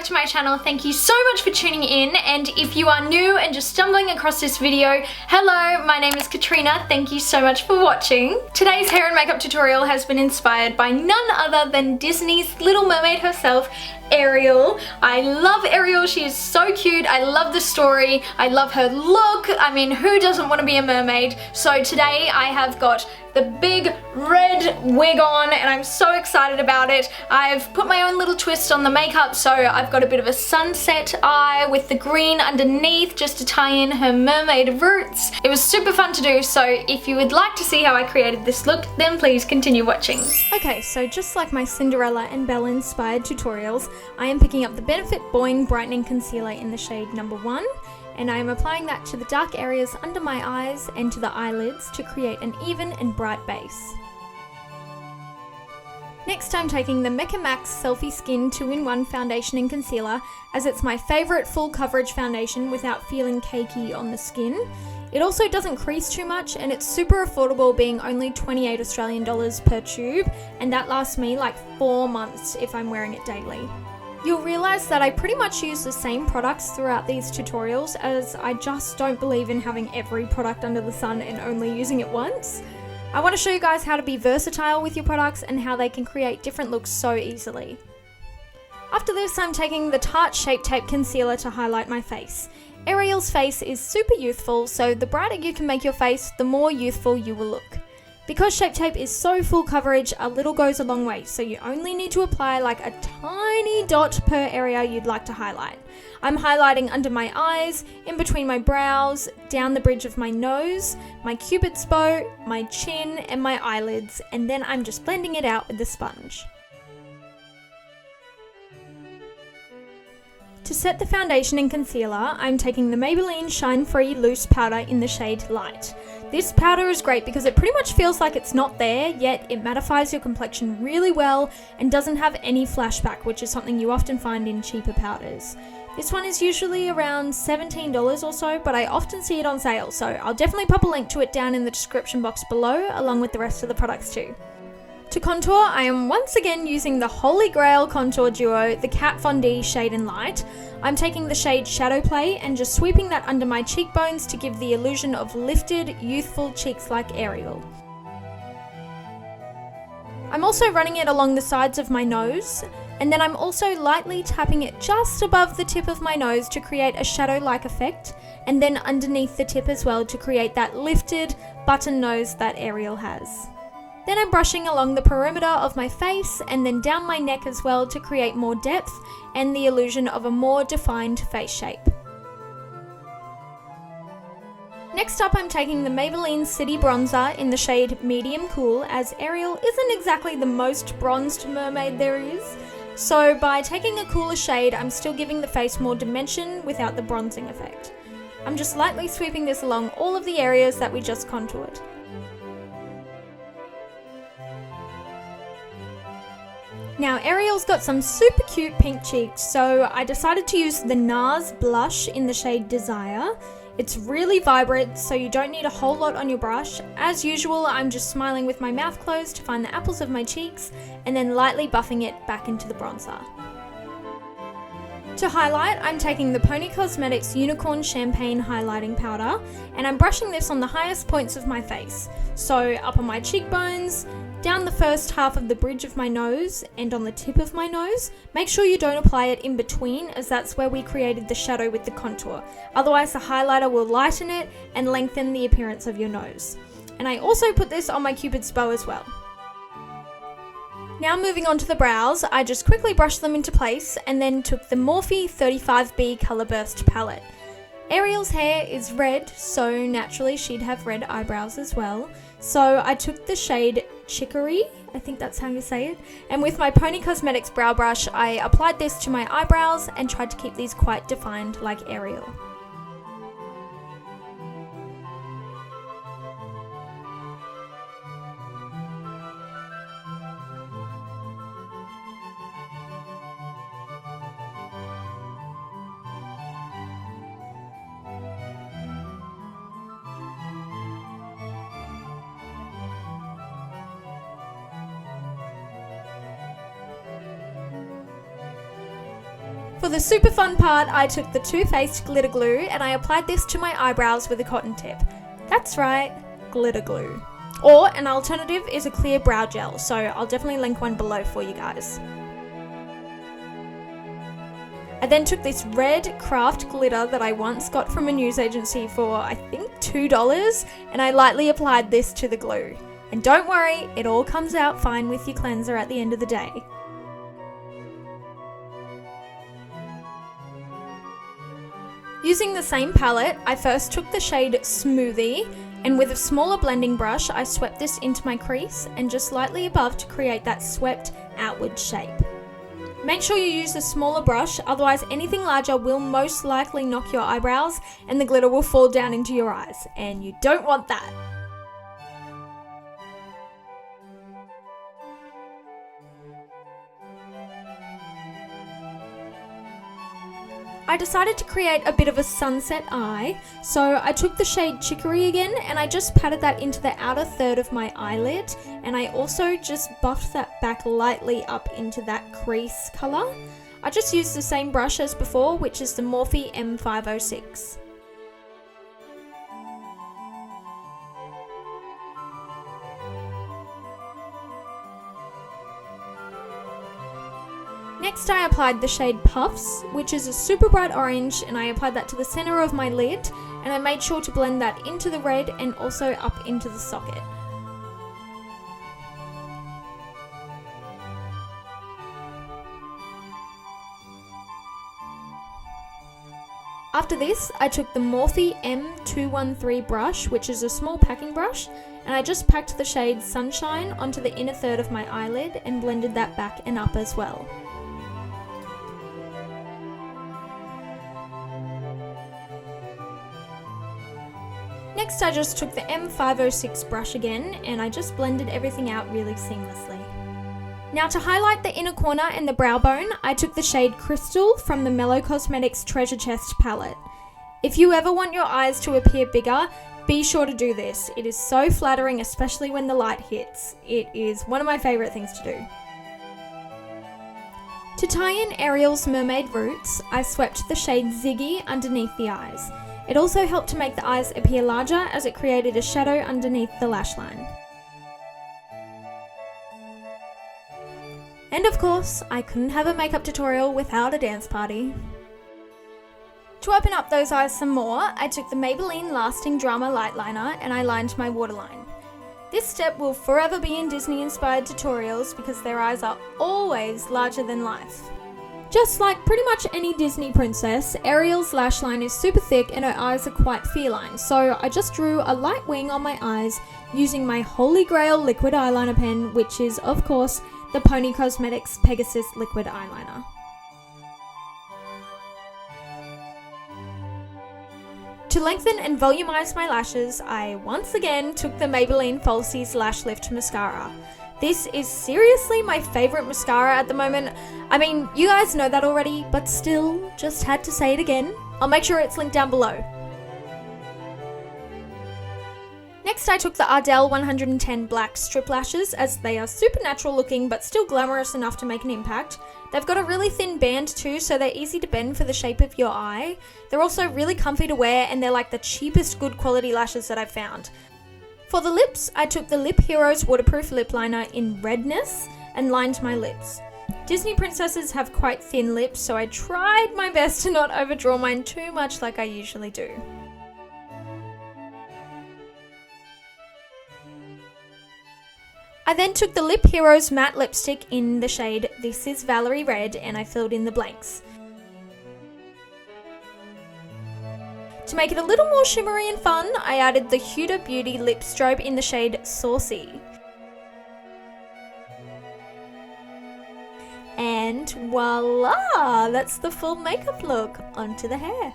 to my channel. Thank you so much for tuning in, and if you are new and just stumbling across this video, hello, my name is Katrina. Thank you so much for watching. Today's hair and makeup tutorial has been inspired by none other than Disney's Little Mermaid herself, Ariel. I love Ariel, she is so cute. I love the story, I love her look. I mean, who doesn't want to be a mermaid? So today I have got the big red wig on and I'm so excited about it. I've put my own little twist on the makeup, so I've got a bit of a sunset eye with the green underneath just to tie in her mermaid roots. It was super fun to do, so if you would like to see how I created this look, then please continue watching. Okay, so just like my Cinderella and Belle inspired tutorials, I am picking up the Benefit Boi-ing Brightening Concealer in the shade number 1, and I am applying that to the dark areas under my eyes and to the eyelids to create an even and bright base. Next, I'm taking the Mecca Selfie Skin 2-in-1 Foundation and Concealer, as it's my favourite full coverage foundation without feeling cakey on the skin. It also doesn't crease too much and it's super affordable, being only 28 Australian dollars per tube, and that lasts me like 4 months if I'm wearing it daily. You'll realise that I pretty much use the same products throughout these tutorials, as I just don't believe in having every product under the sun and only using it once. I want to show you guys how to be versatile with your products and how they can create different looks so easily. After this, I'm taking the Tarte Shape Tape Concealer to highlight my face. Ariel's face is super youthful, so the brighter you can make your face, the more youthful you will look. Because Shape Tape is so full coverage, a little goes a long way, so you only need to apply like a tiny dot per area you'd like to highlight. I'm highlighting under my eyes, in between my brows, down the bridge of my nose, my cupid's bow, my chin, and my eyelids, and then I'm just blending it out with the sponge. To set the foundation and concealer, I'm taking the Maybelline Shine Free Loose Powder in the shade Light. This powder is great because it pretty much feels like it's not there, yet it mattifies your complexion really well and doesn't have any flashback, which is something you often find in cheaper powders. This one is usually around $17 or so, but I often see it on sale, so I'll definitely pop a link to it down in the description box below, along with the rest of the products too. To contour, I am once again using the Holy Grail contour duo, the Kat Von D Shade and Light. I'm taking the shade Shadow Play and just sweeping that under my cheekbones to give the illusion of lifted, youthful cheeks like Ariel. I'm also running it along the sides of my nose, and then I'm also lightly tapping it just above the tip of my nose to create a shadow-like effect, and then underneath the tip as well to create that lifted button nose that Ariel has. Then I'm brushing along the perimeter of my face and then down my neck as well to create more depth and the illusion of a more defined face shape. Next up, I'm taking the Maybelline City Bronzer in the shade Medium Cool, as Ariel isn't exactly the most bronzed mermaid there is. So by taking a cooler shade, I'm still giving the face more dimension without the bronzing effect. I'm just lightly sweeping this along all of the areas that we just contoured. Now, Ariel's got some super cute pink cheeks, so I decided to use the NARS blush in the shade Desire. It's really vibrant, so you don't need a whole lot on your brush. As usual, I'm just smiling with my mouth closed to find the apples of my cheeks, and then lightly buffing it back into the bronzer. To highlight, I'm taking the Poni Cosmetics Unicorn Champagne Highlighting Powder, and I'm brushing this on the highest points of my face. So up on my cheekbones, down the first half of the bridge of my nose, and on the tip of my nose. Make sure you don't apply it in between, as that's where we created the shadow with the contour. Otherwise the highlighter will lighten it and lengthen the appearance of your nose. And I also put this on my cupid's bow as well. Now moving on to the brows, I just quickly brushed them into place and then took the Morphe 35B Colour Burst palette. Ariel's hair is red, so naturally she'd have red eyebrows as well. So I took the shade Chicory, I think that's how you say it, and with my Poni Cosmetics brow brush, I applied this to my eyebrows and tried to keep these quite defined like Ariel. For the super fun part, I took the Too Faced glitter glue and I applied this to my eyebrows with a cotton tip. That's right, glitter glue. Or an alternative is a clear brow gel, so I'll definitely link one below for you guys. I then took this red craft glitter that I once got from a news agency for I think $2 and I lightly applied this to the glue. And don't worry, it all comes out fine with your cleanser at the end of the day. Using the same palette, I first took the shade Smoothie and with a smaller blending brush, I swept this into my crease and just slightly above to create that swept outward shape. Make sure you use a smaller brush, otherwise anything larger will most likely knock your eyebrows and the glitter will fall down into your eyes, and you don't want that. I decided to create a bit of a sunset eye, so I took the shade Chicory again and I just patted that into the outer third of my eyelid, and I also just buffed that back lightly up into that crease colour. I just used the same brush as before, which is the Morphe M506. Next I applied the shade Puffs, which is a super bright orange, and I applied that to the centre of my lid, and I made sure to blend that into the red and also up into the socket. After this, I took the Morphe M213 brush, which is a small packing brush, and I just packed the shade Sunshine onto the inner third of my eyelid and blended that back and up as well. Next I just took the M506 brush again and I just blended everything out really seamlessly. Now to highlight the inner corner and the brow bone, I took the shade Crystal from the Mellow Cosmetics Treasure Chest palette. If you ever want your eyes to appear bigger, be sure to do this. It is so flattering, especially when the light hits. It is one of my favourite things to do. To tie in Ariel's mermaid roots, I swept the shade Ziggy underneath the eyes. It also helped to make the eyes appear larger as it created a shadow underneath the lash line. And of course, I couldn't have a makeup tutorial without a dance party. To open up those eyes some more, I took the Maybelline Lasting Drama Lightliner and I lined my waterline. This step will forever be in Disney-inspired tutorials because their eyes are always larger than life. Just like pretty much any Disney princess, Ariel's lash line is super thick and her eyes are quite feline, so I just drew a light wing on my eyes using my holy grail liquid eyeliner pen, which is of course the Poni Cosmetics Pegasus liquid eyeliner. To lengthen and volumize my lashes, I once again took the Maybelline Falsies Lash Lift Mascara. This is seriously my favourite mascara at the moment. I mean, you guys know that already, but still, just had to say it again. I'll make sure it's linked down below. Next I took the Ardell 110 black strip lashes, as they are super natural looking but still glamorous enough to make an impact. They've got a really thin band too, so they're easy to bend for the shape of your eye. They're also really comfy to wear and they're like the cheapest good quality lashes that I've found. For the lips, I took the Lip Heroes waterproof lip liner in Redness and lined my lips. Disney princesses have quite thin lips, so I tried my best to not overdraw mine too much like I usually do. I then took the Lip Heroes matte lipstick in the shade This Is Valerie Red and I filled in the blanks. To make it a little more shimmery and fun, I added the Huda Beauty lip strobe in the shade Saucy. And voila! That's the full makeup look. Onto the hair.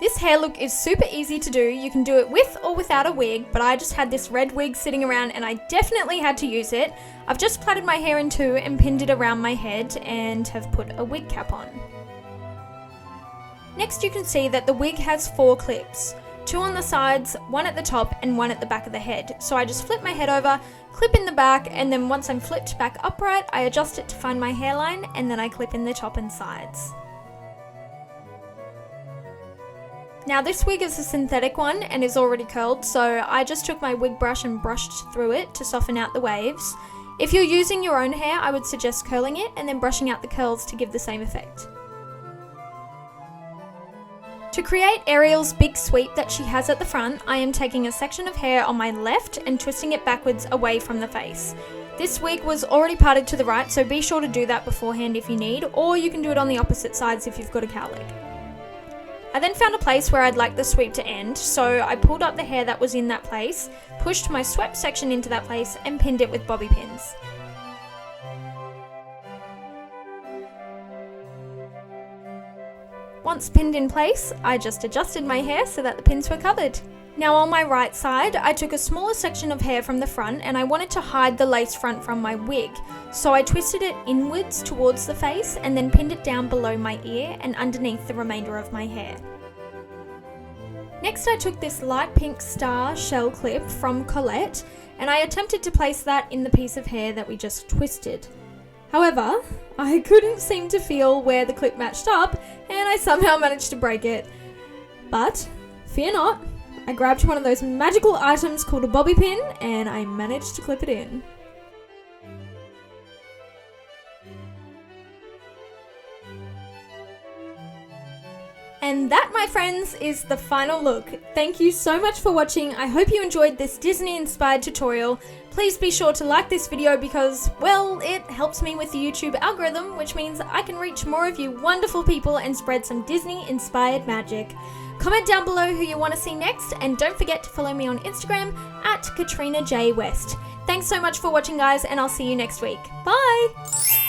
This hair look is super easy to do. You can do it with or without a wig, but I just had this red wig sitting around and I definitely had to use it. I've just plaited my hair in two and pinned it around my head and have put a wig cap on. Next you can see that the wig has 4 clips, 2 on the sides, 1 at the top and 1 at the back of the head. So I just flip my head over, clip in the back, and then once I'm flipped back upright, I adjust it to find my hairline and then I clip in the top and sides. Now this wig is a synthetic one and is already curled, so I just took my wig brush and brushed through it to soften out the waves. If you're using your own hair, I would suggest curling it and then brushing out the curls to give the same effect. To create Ariel's big sweep that she has at the front, I am taking a section of hair on my left and twisting it backwards away from the face. This wig was already parted to the right, so be sure to do that beforehand if you need, or you can do it on the opposite sides if you've got a cowlick. I then found a place where I'd like the sweep to end, so I pulled up the hair that was in that place, pushed my swept section into that place and pinned it with bobby pins. Once pinned in place, I just adjusted my hair so that the pins were covered. Now on my right side, I took a smaller section of hair from the front and I wanted to hide the lace front from my wig. So I twisted it inwards towards the face and then pinned it down below my ear and underneath the remainder of my hair. Next I took this light pink star shell clip from Colette and I attempted to place that in the piece of hair that we just twisted. However, I couldn't seem to feel where the clip matched up and I somehow managed to break it. But, fear not, I grabbed one of those magical items called a bobby pin and I managed to clip it in. And that, my friends, is the final look. Thank you so much for watching. I hope you enjoyed this Disney-inspired tutorial. Please be sure to like this video because, well, it helps me with the YouTube algorithm, which means I can reach more of you wonderful people and spread some Disney-inspired magic. Comment down below who you want to see next, and don't forget to follow me on Instagram at Katrina J West. Thanks so much for watching, guys, and I'll see you next week. Bye!